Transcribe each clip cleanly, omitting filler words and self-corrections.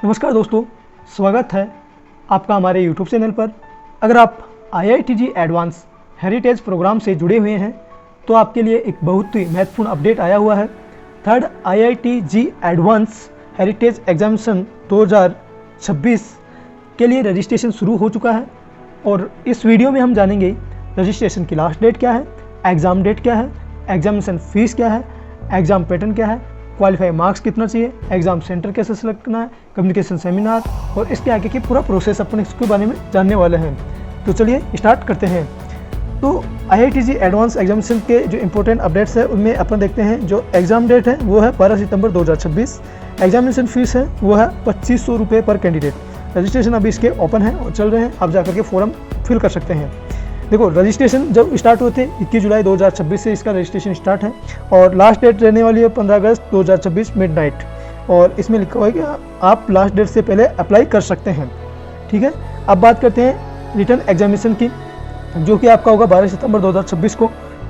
नमस्कार दोस्तों, स्वागत है आपका हमारे YouTube चैनल पर। अगर आप IITG एडवांस हेरिटेज प्रोग्राम से जुड़े हुए हैं तो आपके लिए एक बहुत ही महत्वपूर्ण अपडेट आया हुआ है। Third IITG advance heritage examination 2026 के लिए रजिस्ट्रेशन शुरू हो चुका है और इस वीडियो में हम जानेंगे रजिस्ट्रेशन की लास्ट डेट क्या है, एग्ज़ाम डेट क्या है, एग्जामिनेशन फ़ीस क्या है, एग्ज़ाम पैटर्न क्या है, क्वालिफाई मार्क्स कितना चाहिए, एग्ज़ाम सेंटर कैसे सेलेक्ट करना है, कम्युनिकेशन सेमिनार और इसके आगे की पूरा प्रोसेस अपन इसके बारे में जानने वाले हैं। तो चलिए स्टार्ट करते हैं। तो IITG एडवांस एग्जामिनेशन के जो इंपॉर्टेंट अपडेट्स है उनमें अपन देखते हैं। जो एग्ज़ाम डेट है वो है 12 सितंबर 2026। एग्जामिनेशन फ़ीस है वो है 2500 रुपये पर कैंडिडेट। रजिस्ट्रेशन अभी इसके ओपन है और चल रहे हैं, आप जाकर के फॉर्म फिल कर सकते हैं। देखो, रजिस्ट्रेशन जब स्टार्ट हुए थे 21 जुलाई 2026 से इसका रजिस्ट्रेशन स्टार्ट है और लास्ट डेट रहने वाली है 15 अगस्त 2026 मिडनाइट। और इसमें लिखा हुआ है कि आप लास्ट डेट से पहले अप्लाई कर सकते हैं। ठीक है, अब बात करते हैं रिटन एग्जामिनेशन की, जो कि आपका होगा 12 सितंबर 2026 को।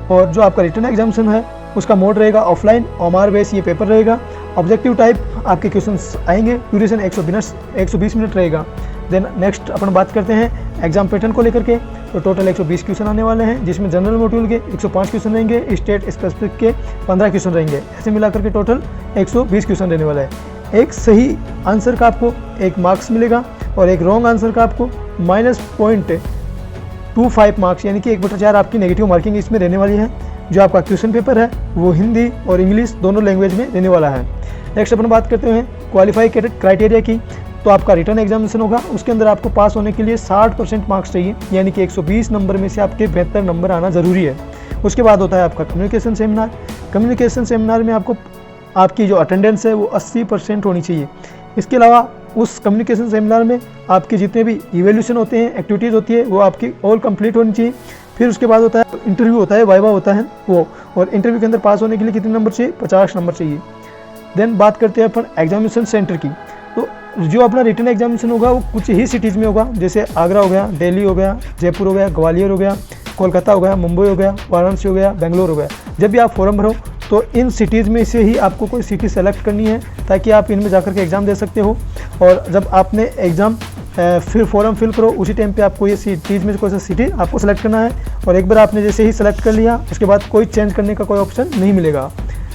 और जो आपका रिटन एग्जामिनेशन है उसका मोड रहेगा ऑफलाइन, OMR बेस ये पेपर रहेगा। ऑब्जेक्टिव टाइप आपके क्वेश्चंस आएंगे, ड्यूरेशन 120 मिनट रहेगा। देन नेक्स्ट अपन बात करते हैं एग्जाम पैटर्न को लेकर के। तो टोटल 120 क्वेश्चन आने वाले हैं, जिसमें जनरल मॉड्यूल के 105 क्वेश्चन रहेंगे, स्टेट स्पेसिफिक के 15 क्वेश्चन रहेंगे। ऐसे मिलाकर के टोटल 120 क्वेश्चन रहने वाला है। एक सही आंसर का आपको 1 मार्क्स मिलेगा और एक रॉन्ग आंसर का आपको -0.25 मार्क्स यानी कि 1/4 आपकी नेगेटिव मार्किंग इसमें रहने वाली है। जो आपका क्वेश्चन पेपर है वो हिंदी और इंग्लिश दोनों लैंग्वेज में रहने वाला है। नेक्स्ट अपन बात करते हैं क्वालिफाई क्राइटेरिया की। तो आपका रिटर्न एग्जामिनेशन होगा, उसके अंदर आपको पास होने के लिए 60% मार्क्स चाहिए, यानी कि 120 नंबर में से आपके 72 नंबर आना ज़रूरी है। उसके बाद होता है आपका कम्युनिकेशन सेमिनार। कम्युनिकेशन सेमिनार में आपकी जो अटेंडेंस है वो 80% होनी चाहिए। इसके अलावा उस कम्युनिकेशन सेमिनार में आपके जितने भी इवेल्यूशन होते हैं, एक्टिविटीज़ होती है, वो आपकी ऑल कंप्लीट होनी चाहिए। फिर उसके बाद होता है इंटरव्यू होता है, वाइवा होता है वो, और इंटरव्यू के अंदर पास होने के लिए कितने नंबर चाहिए? 50 नंबर चाहिए। देन बात करते हैं अपन एग्जामिनेशन सेंटर की। तो जो अपना रिटन एग्जामिनेशन होगा वो कुछ ही सिटीज़ में होगा, जैसे आगरा हो गया, दिल्ली हो गया, जयपुर हो गया, ग्वालियर हो गया, कोलकाता हो गया, मुंबई हो गया, वाराणसी हो गया, बेंगलोर हो गया। जब भी आप फॉर्म भरो तो इन सिटीज़ में से ही आपको कोई सिटी सेलेक्ट करनी है, ताकि आप इनमें जाकर के एग्ज़ाम दे सकते हो। और जब आपने एग्ज़ाम फिर फॉर्म फिल करो, उसी टाइम पे आपको ये सिटीज़ में कोई सा सिटी आपको सेलेक्ट करना है। और एक बार आपने जैसे ही सेलेक्ट कर लिया उसके बाद कोई चेंज करने का कोई ऑप्शन नहीं मिलेगा।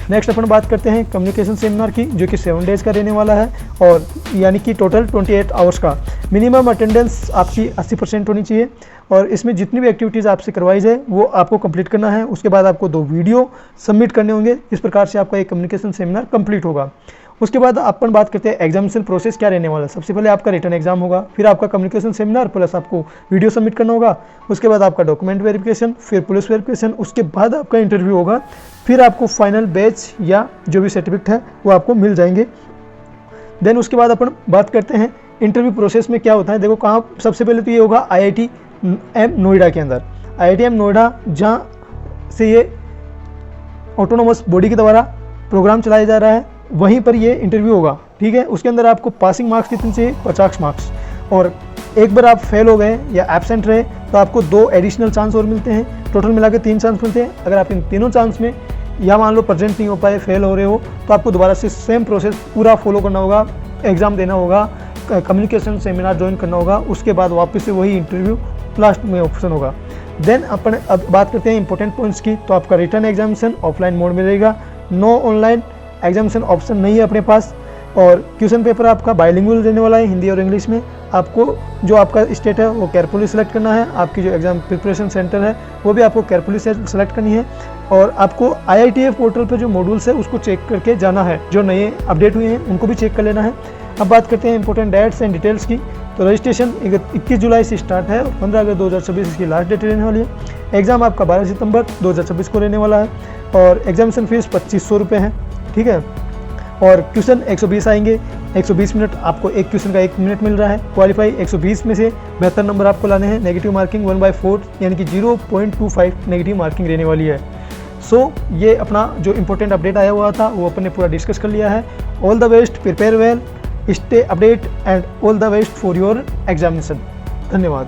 नेक्स्ट अपन बात करते हैं कम्युनिकेशन सेमिनार की, जो कि 7 डेज़ का रहने वाला है और यानी कि टोटल 28 आवर्स का। मिनिमम अटेंडेंस आपकी 80% होनी चाहिए और इसमें जितनी भी एक्टिविटीज़ आपसे करवाई जाए वो आपको कंप्लीट करना है। उसके बाद आपको 2 वीडियो सबमिट करने होंगे। इस प्रकार से आपका एक कम्युनिकेशन सेमिनार कंप्लीट होगा। उसके बाद अपन बात करते हैं एग्जामिनेशन प्रोसेस क्या रहने वाला है। सबसे पहले आपका रिटन एग्जाम होगा, फिर आपका कम्युनिकेशन सेमिनार प्लस आपको वीडियो सबमिट करना होगा। उसके बाद आपका डॉक्यूमेंट वेरिफिकेशन, फिर पुलिस वेरिफिकेशन, उसके बाद आपका इंटरव्यू होगा। फिर आपको फाइनल बैच या जो भी सर्टिफिकेट है वो आपको मिल जाएंगे। देन उसके बाद अपन बात करते हैं इंटरव्यू प्रोसेस में क्या होता है। देखो, कहाँ सबसे पहले तो ये होगा IITM नोएडा के अंदर। IITM नोएडा जहाँ से ये ऑटोनोमस बॉडी के द्वारा प्रोग्राम चलाया जा रहा है, वहीं पर ये इंटरव्यू होगा। ठीक है, उसके अंदर आपको पासिंग मार्क्स कितने चाहिए? 50 मार्क्स। और एक बार आप फेल हो गए या एब्सेंट रहे तो आपको 2 एडिशनल चांस और मिलते हैं। टोटल मिला के 3 चांस मिलते हैं। अगर आप इन तीनों चांस में या मान लो प्रेजेंट नहीं हो पाए, फेल हो रहे हो, तो आपको दोबारा से सेम प्रोसेस पूरा फॉलो करना होगा। एग्ज़ाम देना होगा, कम्युनिकेशन सेमिनार ज्वाइन करना होगा, उसके बाद वापस से वही इंटरव्यू लास्ट में ऑप्शन होगा। देन अपन अब बात करते हैं इंपॉर्टेंट पॉइंट्स की। तो आपका रिटर्न एग्जामिनेशन ऑफलाइन मोड में रहेगा, नो ऑनलाइन एग्जामिनेशन ऑप्शन नहीं है अपने पास। और क्वेश्चन पेपर आपका बाइलिंगुअल रहने वाला है, हिंदी और इंग्लिश में। आपको जो आपका स्टेट है वो केयरफुली सेलेक्ट करना है। आपकी जो एग्जाम प्रिपरेशन सेंटर है वो भी आपको केयरफुली सेलेक्ट करनी है। और आपको IITF पोर्टल पर जो मॉड्यूल्स है उसको चेक करके जाना है, जो नए अपडेट हुए हैं उनको भी चेक कर लेना है। अब बात करते हैं इंपॉर्टेंट डेट्स एंड डिटेल्स की। तो रजिस्ट्रेशन 21 जुलाई से स्टार्ट है और 15 अगस्त 2026 इसकी लास्ट डेट रहने वाली है। एग्ज़ाम आपका 12 सितंबर 2026 को रहने वाला है और एग्जामिनेशन फीस 2500 रुपये है। ठीक है, और क्वेश्चन 120 आएंगे, 120 मिनट आपको एक क्वेश्चन का 1 मिनट मिल रहा है। क्वालिफाई 120 में से 72 नंबर आपको लाने हैं। नेगेटिव मार्किंग 1/4 यानी कि 0.25 नेगेटिव मार्किंग रहने वाली है। सो ये अपना जो इंपॉर्टेंट अपडेट आया हुआ था वो अपन ने पूरा डिस्कस कर लिया है। All the best, prepare well, stay update and all the best for your examination. धन्यवाद।